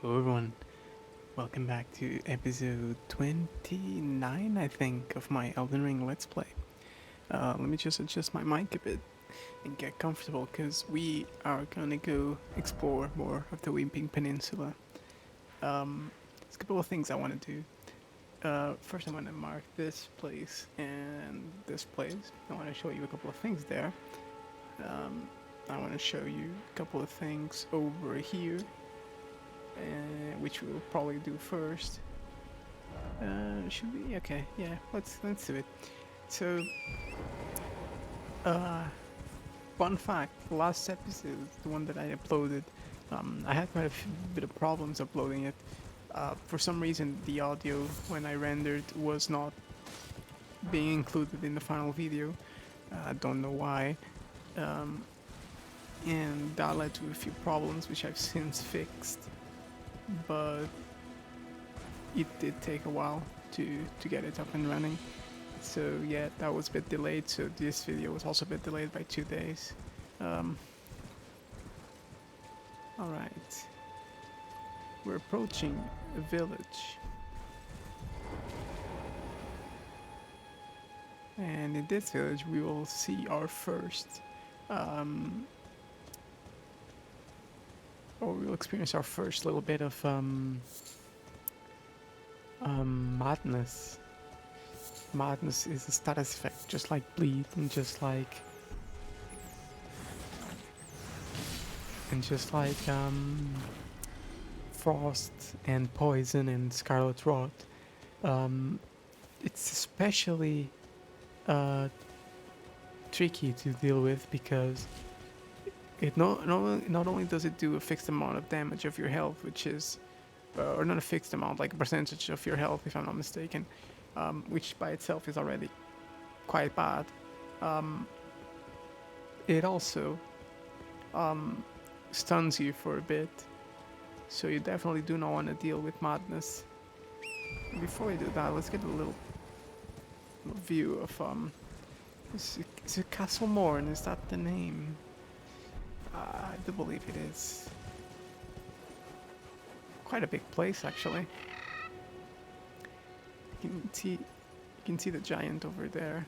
Hello everyone, welcome back to episode 29, I think, of my Elden Ring Let's Play. Let me just adjust my mic a bit and get comfortable because we are gonna go explore more of the Weeping Peninsula. There's a couple of things I want to do. First, I'm gonna mark this place and this place. I want to show you a couple of things there. I want to show you a couple of things over here, which we'll probably do first. Should we? Okay, yeah. Let's do it. So, uh, fun fact: the last episode, the one that I uploaded, I had quite a bit of problems uploading it. For some reason, the audio when I rendered was not being included in the final video. I don't know why, and that led to a few problems, which I've since fixed. But it did take a while to get it up and running. So yeah, that was a bit delayed. So this video was also a bit delayed by 2 days. Um, all right, we're approaching a village, and in this village we will see our first, or we'll experience our first little bit of madness. Madness is a status effect, just like bleed, and just like frost and poison and scarlet rot. Um, it's especially uh, tricky to deal with because it not only does it do a fixed amount of damage of your health, which is or not a fixed amount, like a percentage of your health, if I'm not mistaken, which by itself is already quite bad. It also stuns you for a bit, so you definitely do not want to deal with madness. Before we do that, let's get a little view of is it Castle Morn? Is that the name? I do believe it is. Quite a big place, actually. You can see the giant over there.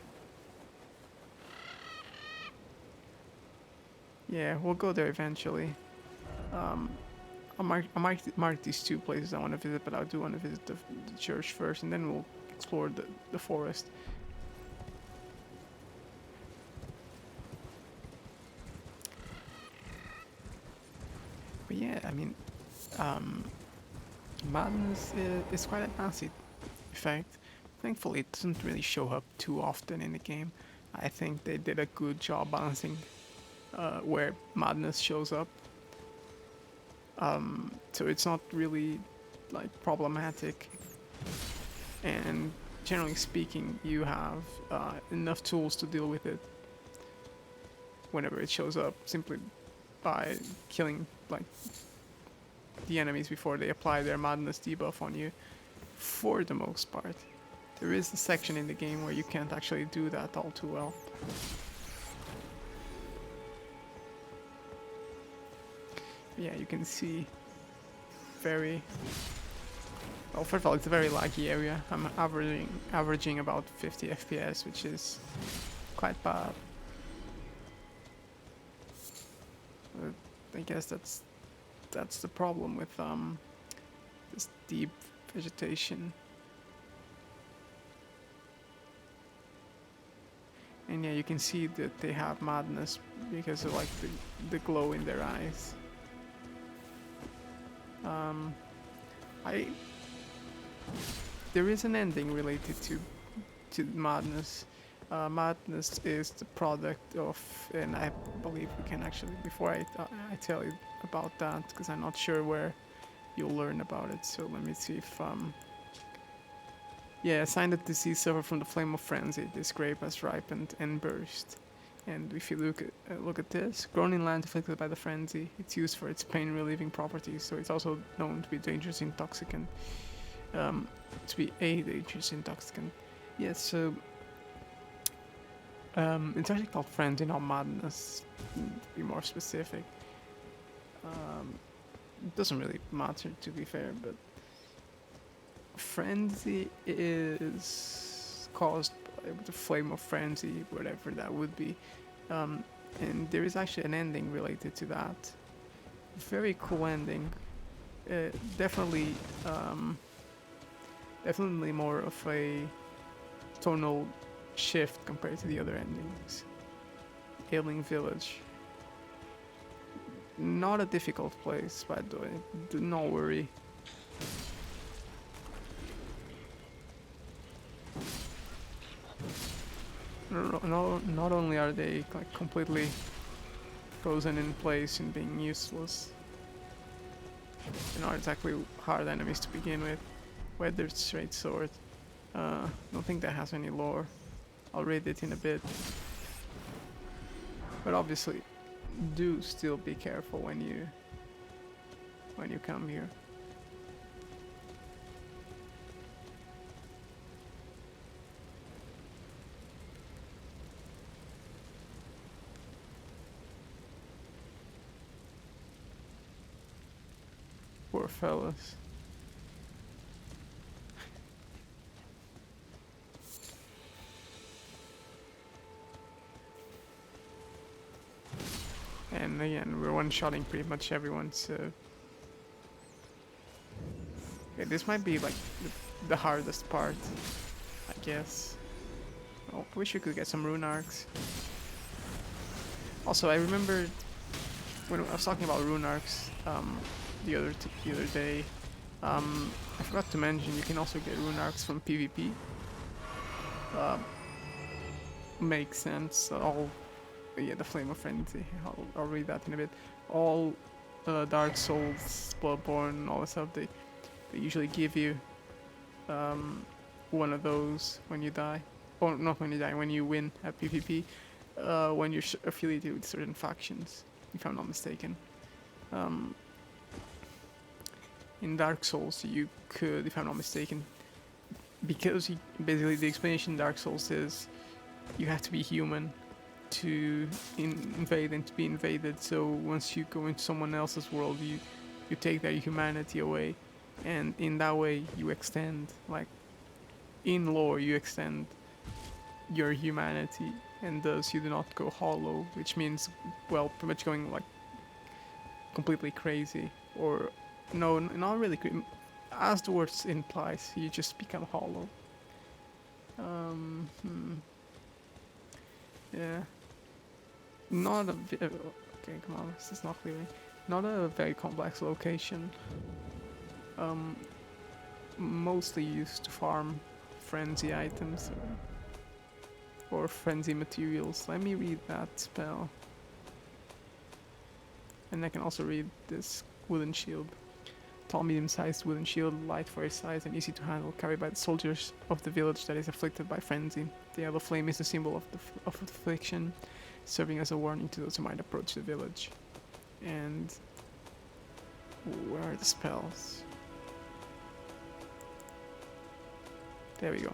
Yeah, we'll go there eventually. I mark these two places I want to visit, but I do want to visit the church first, and then we'll explore the forest. But yeah, I mean, um, madness is quite a nasty effect. Thankfully, it doesn't really show up too often in the game. I think they did a good job balancing where madness shows up. So it's not really like problematic. And generally speaking, you have enough tools to deal with it whenever it shows up, simply by killing like the enemies before they apply their madness debuff on you. For the most part, there is a section in the game where you can't actually do that all too well. Yeah, you can see very well. First of all, it's a very laggy area. I'm averaging about 50 FPS, which is quite bad. But I guess that's the problem with this deep vegetation. And yeah, you can see that they have madness because of like the glow in their eyes. I There is an ending related to madness. Madness is the product of, and I believe we can actually, before I tell you about that, because I'm not sure where you'll learn about it. So let me see if yeah, a sign that disease suffer from the flame of frenzy. This grape has ripened and burst. And if you look at this, grown in land afflicted by the frenzy, it's used for its pain-relieving properties. So it's also known to be a dangerous intoxicant. To be a dangerous intoxicant. Yes. So it's actually called frenzy, not madness. To be more specific. It doesn't really matter, to be fair, but frenzy is caused by the flame of frenzy, whatever that would be. Um, and there is actually an ending related to that. Very cool ending. Uh, definitely, um, definitely more of a tonal shift compared to the other endings. Ailing Village. Not a difficult place, by the way. Do not worry. No, not only are they like completely frozen in place and being useless, they're not exactly hard enemies to begin with. Weathered Straight Sword. Don't think that has any lore. I'll read it in a bit. But obviously, do still be careful when you come here. Poor fellas. And again, we're one-shotting pretty much everyone, so... Yeah, this might be like the hardest part, I guess. Oh, wish you could get some rune arcs. Also, I remembered when I was talking about rune arcs the other day. I forgot to mention you can also get rune arcs from PvP. Makes sense. Yeah, the Flame of Frenzy. I'll read that in a bit. All Dark Souls, Bloodborne, all that stuff. They usually give you one of those when you die. Or not when you die, when you win at PvP. When you're affiliated with certain factions, if I'm not mistaken. In Dark Souls, you could, if I'm not mistaken, because basically the explanation in Dark Souls is you have to be human to invade and to be invaded. So once you go into someone else's world, you take their humanity away, and in that way you extend, like in lore, you extend your humanity, and thus you do not go hollow, which means, well, pretty much going like completely crazy, or no, not really. As the word implies, you just become hollow. Yeah. Not a okay, come on, this is not clear. Not a very complex location. Mostly used to farm frenzy items or frenzy materials. Let me read that spell. And I can also read this wooden shield. Tall, medium-sized wooden shield, light for its size and easy to handle, carried by the soldiers of the village that is afflicted by frenzy. The yellow flame is a symbol of affliction, serving as a warning to those who might approach the village. And where are the spells? There we go.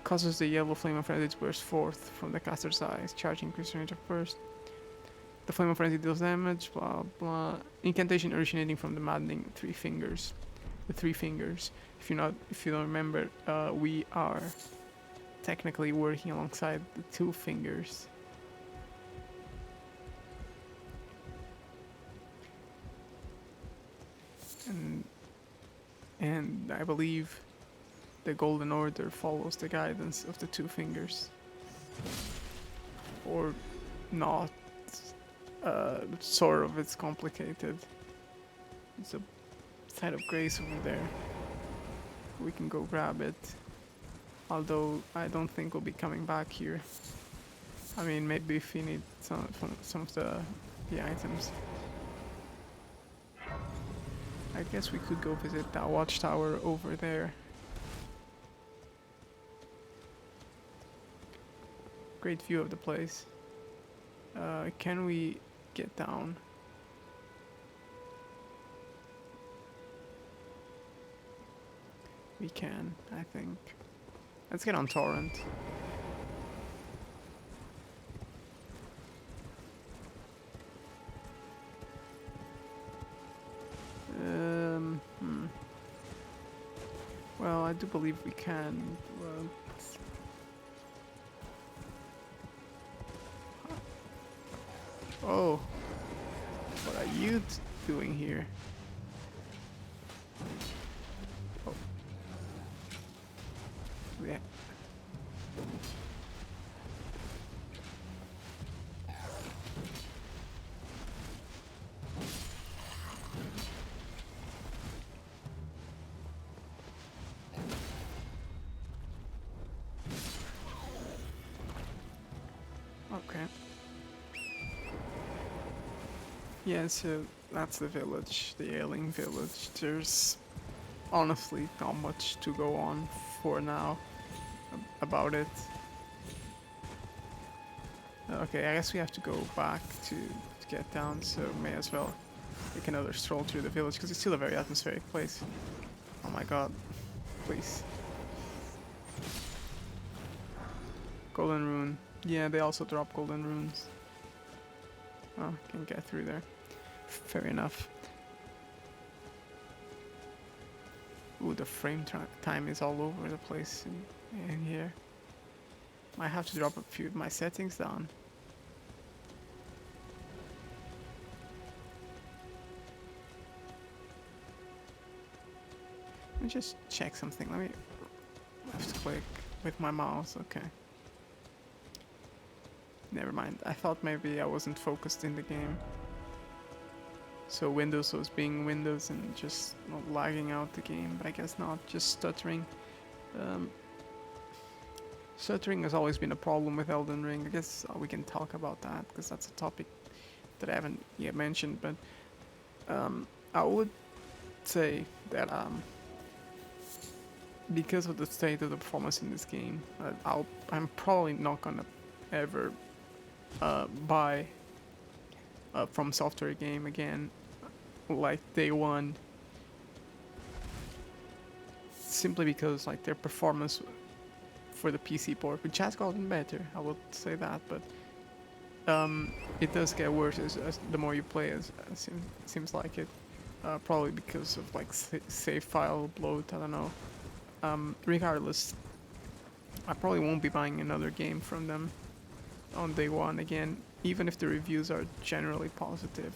Causes the yellow flame of frenzy to burst forth from the caster's eyes, charging increased range of burst. The flame of frenzy deals damage, blah blah. Incantation originating from the maddening three fingers. The three fingers. If you don't remember, we are technically working alongside the two fingers. And I believe the Golden Order follows the guidance of the two fingers. Or not. Sort of, it's complicated. There's a side of grace over there. We can go grab it. Although I don't think we'll be coming back here. I mean, maybe if we need some of the items. I guess we could go visit that watchtower over there. Great view of the place. Can we get down? We can, I think. Let's get on torrent. Well, I do believe we can. Well, oh, what are you doing here? Oh, yeah. Okay. Yeah, so that's the village, the Ailing village. There's honestly not much to go on for now about it. Okay, I guess we have to go back to get down, so may as well take another stroll through the village because it's still a very atmospheric place. Oh my god, please. Golden rune. Yeah, they also drop golden runes. Oh, can get through there. Fair enough. Ooh, the frame time is all over the place in here. Might have to drop a few of my settings down. Let me just check something. Let me left click with my mouse. Okay. Never mind. I thought maybe I wasn't focused in the game. So Windows was being Windows and just not lagging out the game, but I guess not. Just stuttering. Stuttering has always been a problem with Elden Ring. I guess we can talk about that because that's a topic that I haven't yet mentioned. But I would say that because of the state of the performance in this game, I'm probably not gonna ever buy a From Software game again, like day one, simply because like their performance for the PC port, which has gotten better, I will say that, but it does get worse as the more you play. As seems like it, probably because of like save file bloat. I don't know. Regardless, I probably won't be buying another game from them on day one again, even if the reviews are generally positive.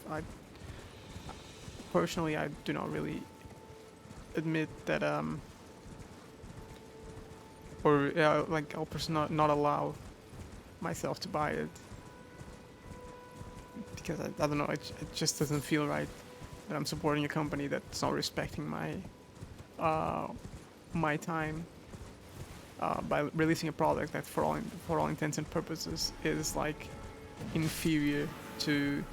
Personally, I do not really admit that or like I'll not allow myself to buy it because I don't know, it just doesn't feel right that I'm supporting a company that's not respecting my time by releasing a product that for all intents and purposes is like inferior to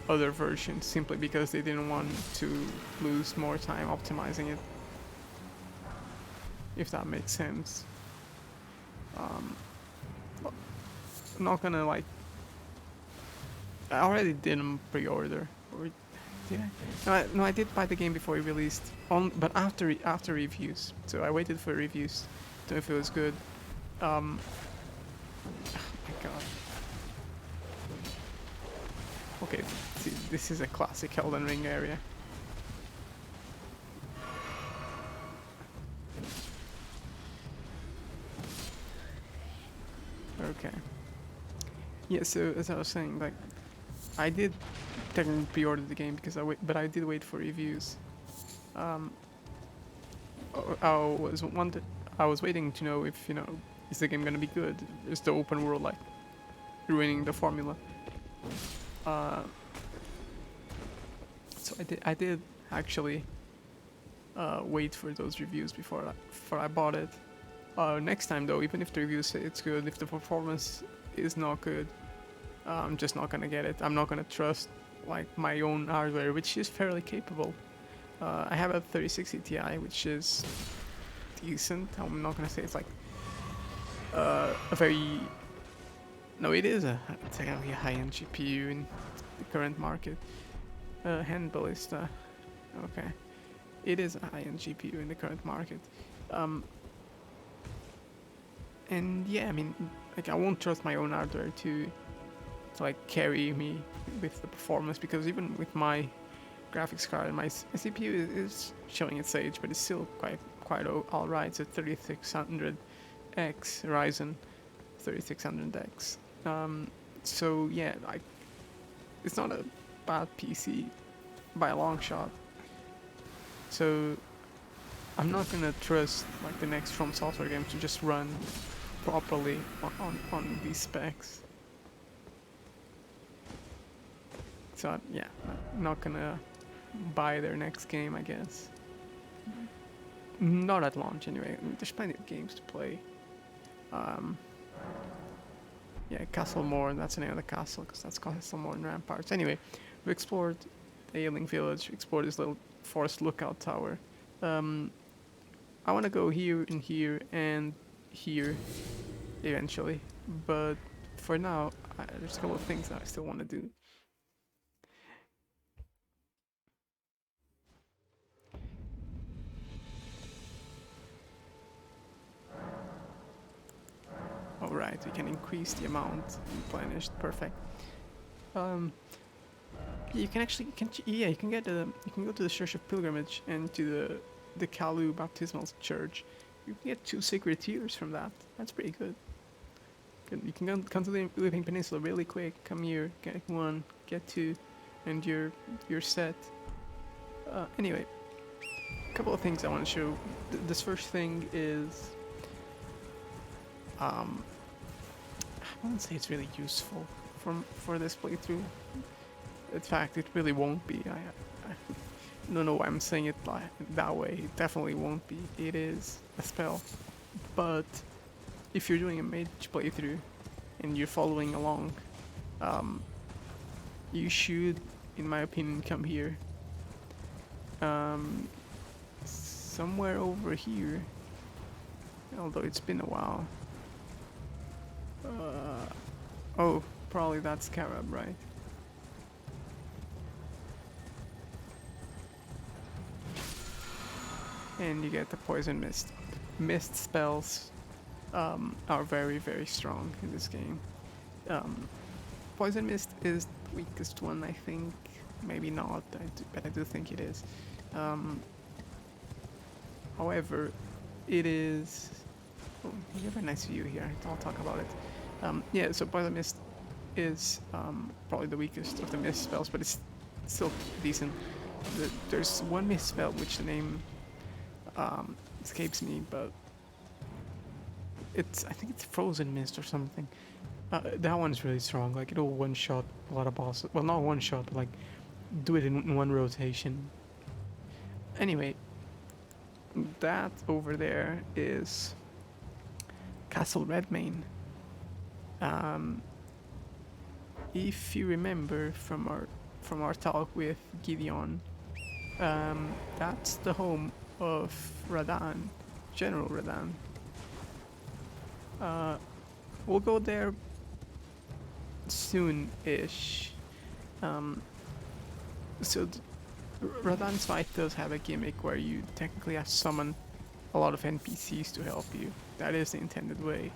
other versions simply because they didn't want to lose more time optimizing it, if that makes sense. I'm not gonna like. I already didn't pre-order, or did I? No, I did buy the game before it released. But after reviews. So I waited for reviews to know if it was good. Oh my god. Okay, see, this is a classic Elden Ring area. Okay. Yeah, so as I was saying, like, I did technically pre-order the game because but I did wait for reviews. I was waiting to know if is the game gonna be good? Is the open world like ruining the formula? So I did actually wait for those reviews before I bought it. Next time though, even if the reviews say it's good, if the performance is not good, I'm just not gonna get it. I'm not gonna trust like my own hardware, which is fairly capable. I have a 3060 Ti, which is decent. I'm not gonna say it's like a very. No, it is it's like a high-end GPU in the current market. Hand ballista. Okay, it is a high-end GPU in the current market. And yeah, I mean, like I won't trust my own hardware to like carry me with the performance because even with my graphics card. My CPU is showing its age, but it's still quite all right. It's a 3600X Ryzen 3600X. So yeah, it's not a bad PC by a long shot. So I'm not gonna trust like the next From Software game to just run properly on these specs. So yeah, I'm not gonna buy their next game, I guess. Not at launch anyway. I mean, there's plenty of games to play. Yeah, Castlemore, that's the name of the castle, because that's Castlemore and Ramparts. Anyway, we explored Ailing Village, we explored this little forest lookout tower. I want to go here and here and here eventually, but for now, there's a couple of things that I still want to do. Alright, we can increase the amount replenished, perfect. You can actually, you can go to the Church of Pilgrimage and to the Kalu Baptismal Church. You can get 2 sacred tears from that. That's pretty good. You can come to the Living Peninsula really quick. Come here, get 1, get 2, and you're set. Anyway, a couple of things I want to show. This first thing is, I wouldn't say it's really useful for this playthrough. In fact, it really won't be. I don't know why I'm saying it that way. It definitely won't be. It is a spell. But if you're doing a mage playthrough and you're following along, you should, in my opinion, come here. Somewhere over here. Although it's been a while. Oh, probably that's Scarab, right? And you get the poison mist. Mist spells are very, very strong in this game. Poison mist is the weakest one, I think. Maybe not, but I do think it is. However, it is. Oh, you have a nice view here. I'll talk about it. Yeah, so poison mist is probably the weakest of the mist spells, but it's still decent. There's one mist spell which the name escapes me, but I think it's Frozen Mist or something. That one's really strong. Like, it'll one-shot a lot of bosses. Well, not one-shot, but like do it in one rotation. Anyway, that over there is Castle Redmane. If you remember from our talk with Gideon, that's the home of Radahn, General Radahn. We'll go there soon-ish. So Radahn's fight does have a gimmick where you technically have to summon a lot of NPCs to help you. That is the intended way.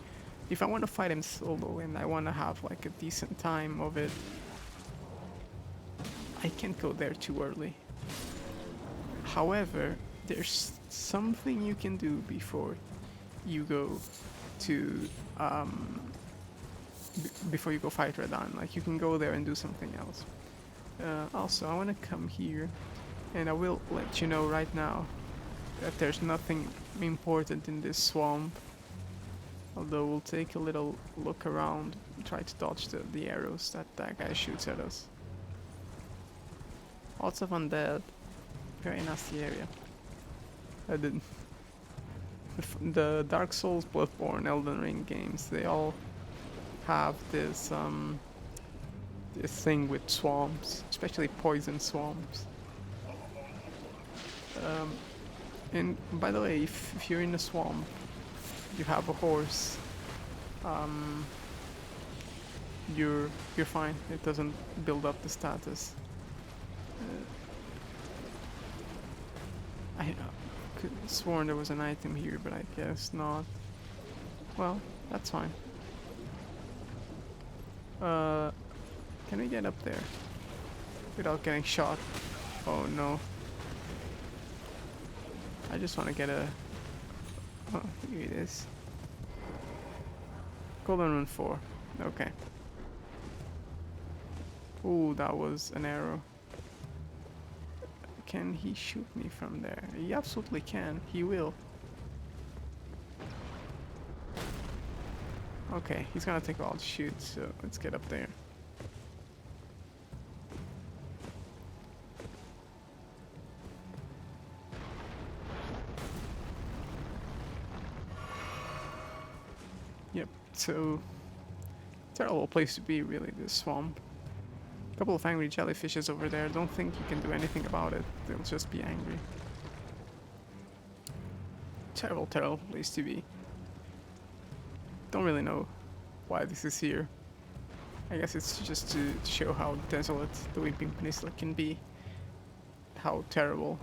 If I want to fight him solo and I want to have like a decent time of it, I can't go there too early. However, there's something you can do before you go to before you go fight Radahn. Like, you can go there and do something else. Also, I want to come here, and I will let you know right now that there's nothing important in this swamp. Although we'll take a little look around and try to dodge the arrows that guy shoots at us. Lots of undead. Very nasty area. I didn't. The Dark Souls, Bloodborne, Elden Ring games, they all have this this thing with swamps, especially poison swamps. And by the way, if you're in a swamp, you have a horse, you're fine. It doesn't build up the status. I could have sworn there was an item here, but I guess not. Well, that's fine. Can we get up there without getting shot? Oh no. I just want to get a... Oh, here it is. Golden Rune 4. Okay. Ooh, that was an arrow. Can he shoot me from there? He absolutely can. He will. Okay, he's gonna take a while to shoot, so let's get up there. Yep, so terrible place to be, really, this swamp. A couple of angry jellyfishes over there. Don't think you can do anything about it. They'll just be angry. Terrible, terrible place to be. Don't really know why this is here. I guess it's just to show how desolate the Weeping Peninsula can be. How terrible.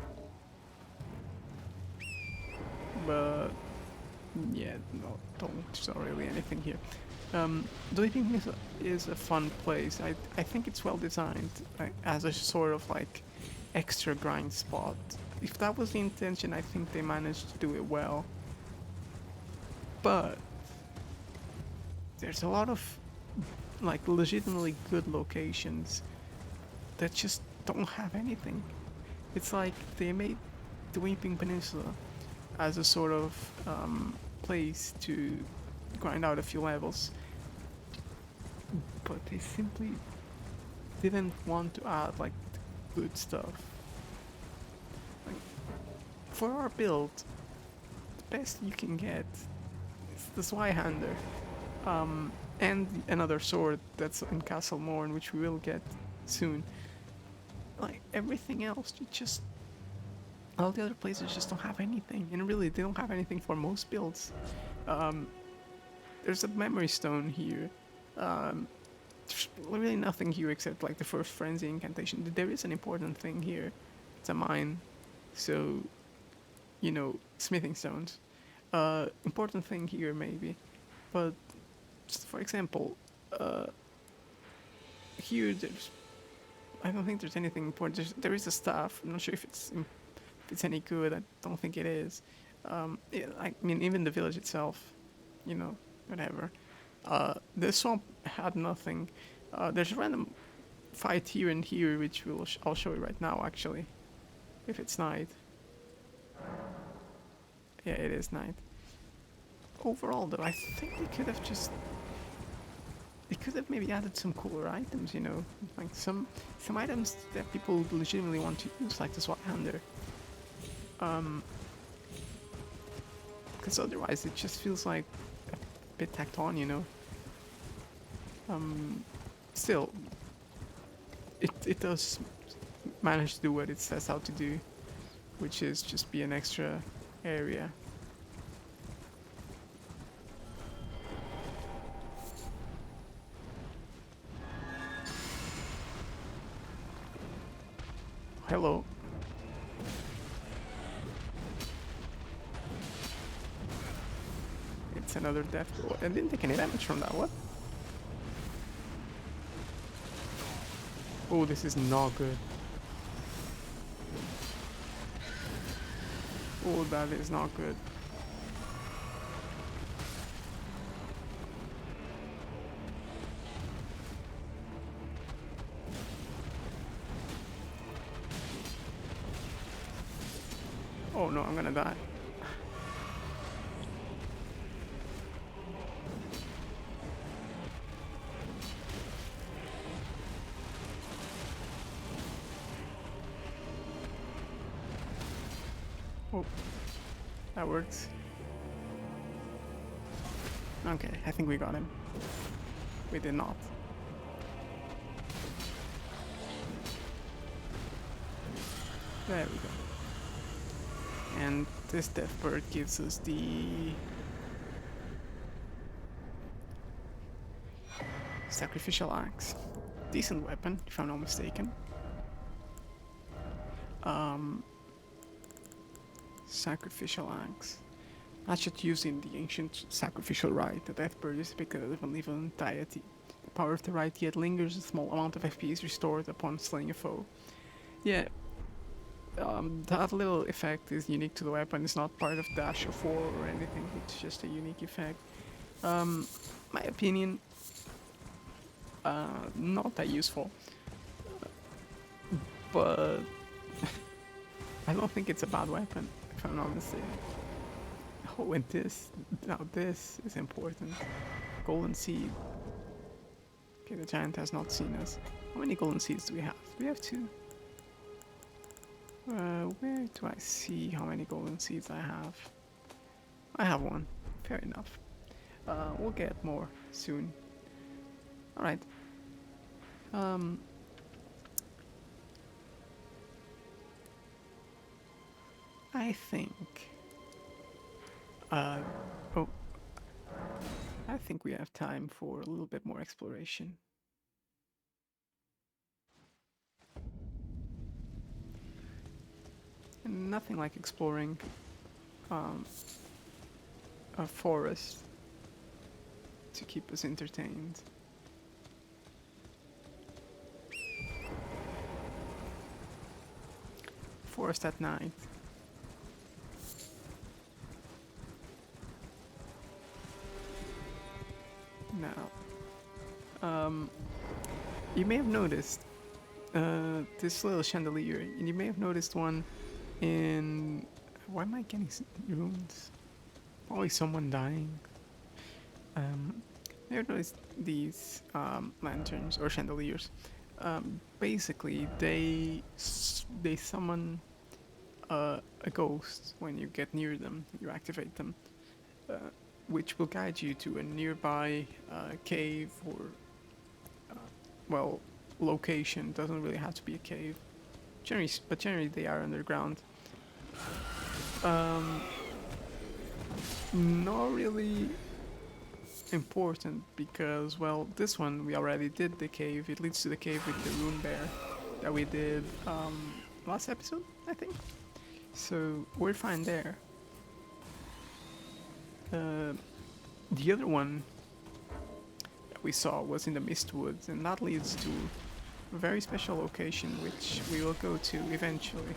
But yeah, no, there's not really anything here. The Weeping Peninsula is a fun place. I think it's well designed as a sort of like extra grind spot. If that was the intention, I think they managed to do it well. But there's a lot of like legitimately good locations that just don't have anything. It's like they made the Weeping Peninsula as a sort of place to grind out a few levels, but they simply didn't want to add like good stuff. Like, for our build, the best you can get is the Zweihander, and another sword that's in Castle Morn, which we will get soon. Like everything else, you just all the other places just don't have anything, and really they don't have anything for most builds. There's a memory stone here. There's really nothing here except like the first frenzy incantation. There is an important thing here. It's a mine, so you know, smithing stones. Important thing here maybe, but just for example, here I don't think there's anything important. There is a staff. I'm not sure if it's any good. I don't think it is. I mean, even the village itself, you know, whatever. The swamp had nothing. There's a random fight here and here, which I'll show you right now, actually, if it's night. Yeah, it is night. Overall, though, I think they could have maybe added some cooler items, you know, like some items that people legitimately want to use, like the Swathander. Because otherwise it just feels like a bit tacked on, you know. Still, it does manage to do what it sets out to do, which is just be an extra area. Hello. It's another death blow. I didn't take any damage from that, what? Oh, this is not good. Oh, that is not good. Oh no, I'm gonna die. Oh, that works. Okay, I think we got him. We did not. There we go. And this death bird gives us the sacrificial axe. Decent weapon, if I'm not mistaken. Sacrificial axe. Not just using the ancient sacrificial rite. The death bird is because of an evil deity. The power of the rite yet lingers, a small amount of FP is restored upon slaying a foe. Yeah, That little effect is unique to the weapon. It's not part of Dash or 4 or anything. It's just a unique effect. My opinion, not that useful, but I don't think it's a bad weapon, if I'm not mistaken. Oh, and this is important. Golden Seed. Okay, the giant has not seen us. How many golden seeds do we have? We have 2. Where do I see how many golden seeds I have? I have 1. Fair enough. We'll get more soon. Alright. I think... oh. I think we have time for a little bit more exploration. And nothing like exploring a forest to keep us entertained. Forest at night. Now, you may have noticed this little chandelier, and you may have noticed one in... Why am I getting runes? Probably someone dying. You ever noticed these lanterns or chandeliers? Basically, they summon a ghost when you get near them. You activate them, which will guide you to a nearby cave or well, location. Doesn't really have to be a cave. Generally they are underground. Not really important because, well, this one we already did the cave. It leads to the cave with the rune bear that we did last episode, I think. So we're fine there. The other one that we saw was in the Mistwoods, and that leads to a very special location which we will go to eventually,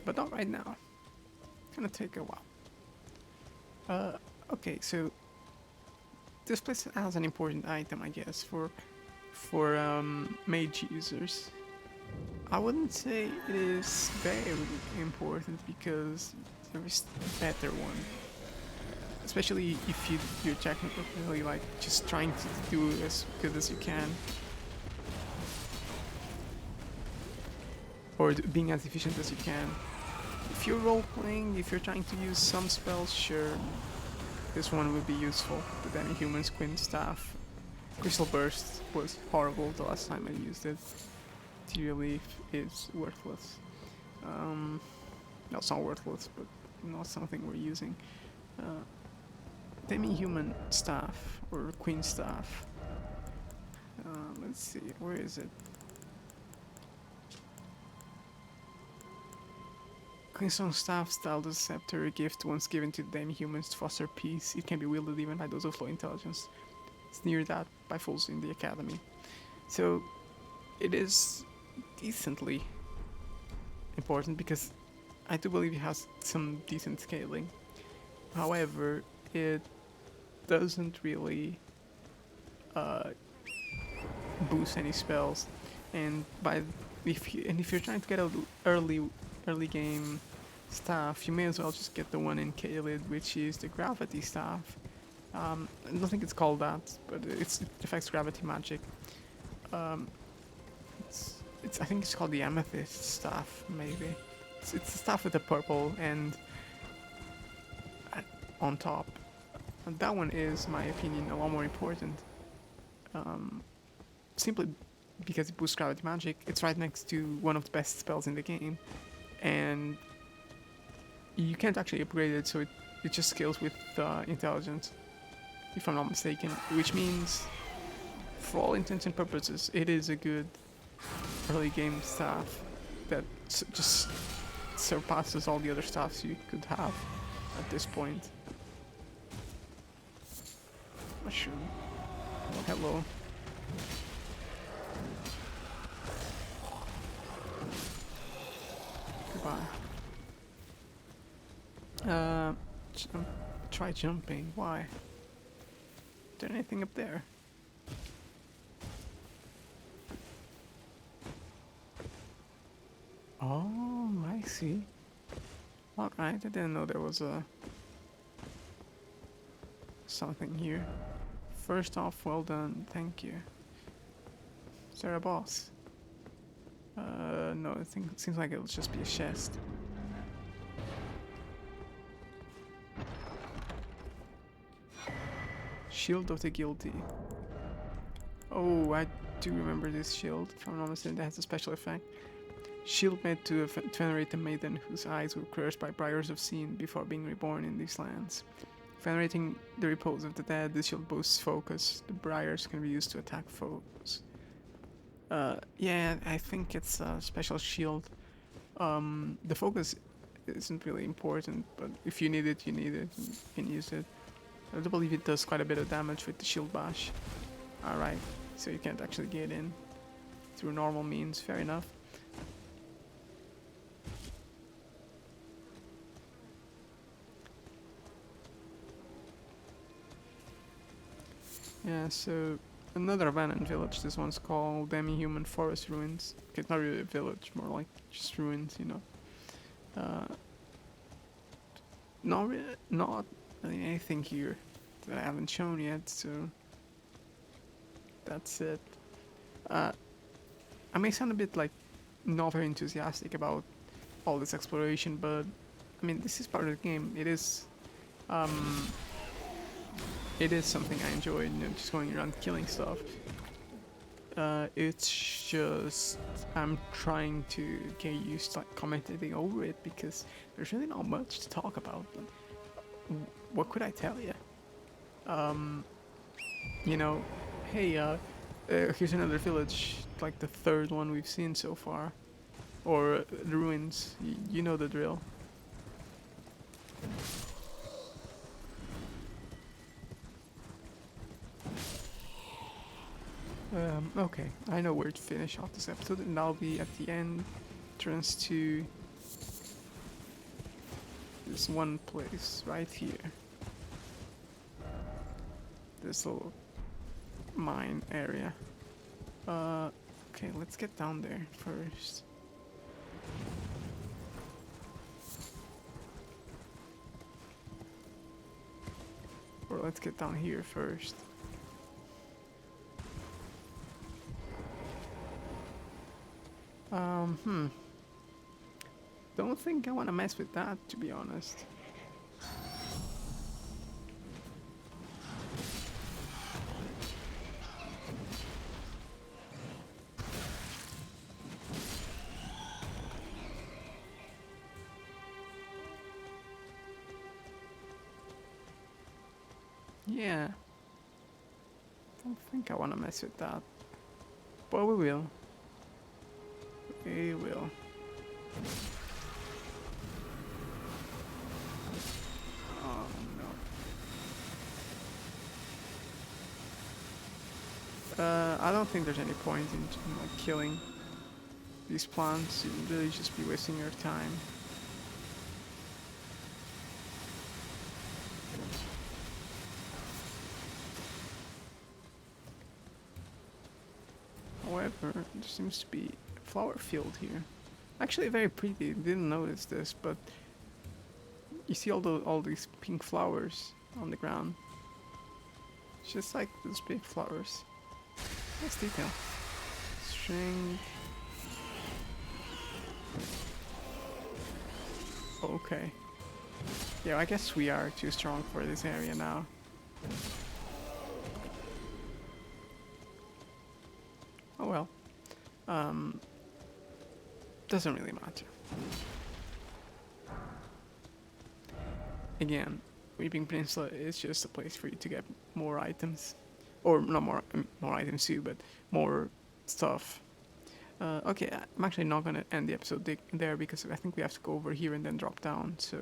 but not right now. It's gonna take a while. Okay, so this place has an important item, I guess, for mage users. I wouldn't say it is very important because there is a better one. Especially if you're technically like just trying to do as good as you can. Or being as efficient as you can. If you're role-playing, if you're trying to use some spells, sure, this one would be useful. The Demi-Human's Queen Staff. Crystal Burst was horrible the last time I used it. Tea Relief is worthless. No, it's not worthless, but not something we're using. Demi-Human Staff, or Queen Staff. Let's see, where is it? Queenstone Staff, Styled Scepter, a gift once given to demi-humans to foster peace. It can be wielded even by those of low intelligence. It's near that by fools in the academy. So, it is decently important because I do believe it has some decent scaling. However, it doesn't really boost any spells, and if you're trying to get a early game staff, you may as well just get the one in Caelid, which is the gravity staff. I don't think it's called that, but it affects gravity magic. I think it's called the amethyst staff, maybe. It's a staff with a purple and on top. And that one is, in my opinion, a lot more important. Simply because it boosts gravity magic. It's right next to one of the best spells in the game, and you can't actually upgrade it, so it just scales with intelligence, if I'm not mistaken. Which means, for all intents and purposes, it is a good early game staff that just surpasses all the other staffs you could have at this point. Mushroom. Oh, hello. Goodbye. Why? Uh, try jumping. Why? Is there anything up there? Oh, I see. Alright, I didn't know there was a something here. First off, well done, thank you. Is there a boss? No, I think it seems like it'll just be a chest. Shield of the Guilty. Oh, I do remember this shield. If I'm not mistaken, that has a special effect. Shield made to venerate a maiden whose eyes were cursed by briars of sin before being reborn in these lands. Venerating the repose of the dead, this shield boosts focus. The briars can be used to attack foes. Yeah, I think it's a special shield. The focus isn't really important, but if you need it, you need it. You can use it. I do believe it does quite a bit of damage with the shield bash. Alright, so you can't actually get in through normal means, fair enough. Yeah, so another abandoned village. This one's called Demi-Human Forest Ruins. Okay, it's not really a village, more like just ruins, you know. Not really anything here that I haven't shown yet, so that's it. I may sound a bit like not very enthusiastic about all this exploration, but I mean, this is part of the game. It is something I enjoy, you know, just going around killing stuff. It's just I'm trying to get used to like commentating over it because there's really not much to talk about. What could I tell you? You know, hey, here's another village, like the third one we've seen so far, or the ruins. You know the drill. Okay, I know where to finish off this episode, and I'll be at the entrance to this one place right here. This little mine area. Okay, let's get down there first. Or let's get down here first. Don't think I want to mess with that, to be honest. Yeah. Don't think I want to mess with that. But we will. We will. Oh no. I don't think there's any point in like killing these plants. You'd really just be wasting your time. However, there seems to be a flower field here. Actually, very pretty. Didn't notice this, but you see all these pink flowers on the ground. It's just like those big flowers. Nice detail. String. Okay. Yeah, I guess we are too strong for this area now. Oh well. Doesn't really matter. Again, Weeping Peninsula is just a place for you to get more items. Or not more items too, but more stuff. Okay, I'm actually not gonna end the episode there because I think we have to go over here and then drop down, so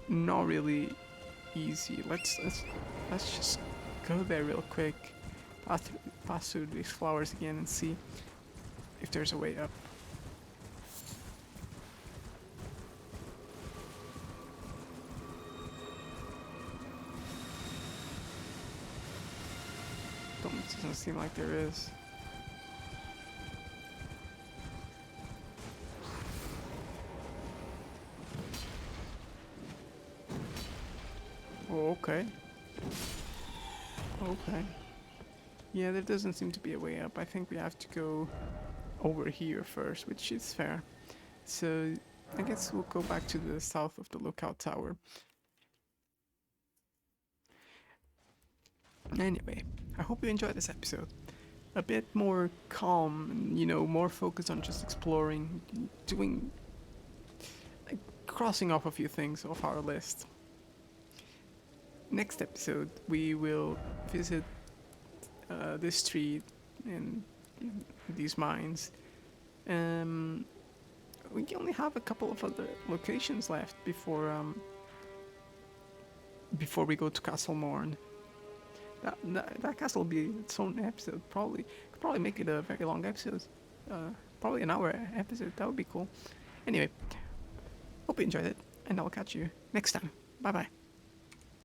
not really easy. Let's just go there real quick, pass through these flowers again and see if there's a way up. doesn't seem like there is. Oh, okay. Okay. Yeah, there doesn't seem to be a way up. I think we have to go over here first, which is fair. So I guess we'll go back to the south of the lookout tower. Anyway, I hope you enjoyed this episode. A bit more calm, and, more focused on just exploring, doing, like, crossing off a few things off our list. Next episode, we will visit this tree and these mines. We only have a couple of other locations left before we go to Castle Morn. That castle will be its own episode. Could probably make it a very long episode. Probably an hour episode. That would be cool. Anyway, hope you enjoyed it, and I'll catch you next time. Bye bye.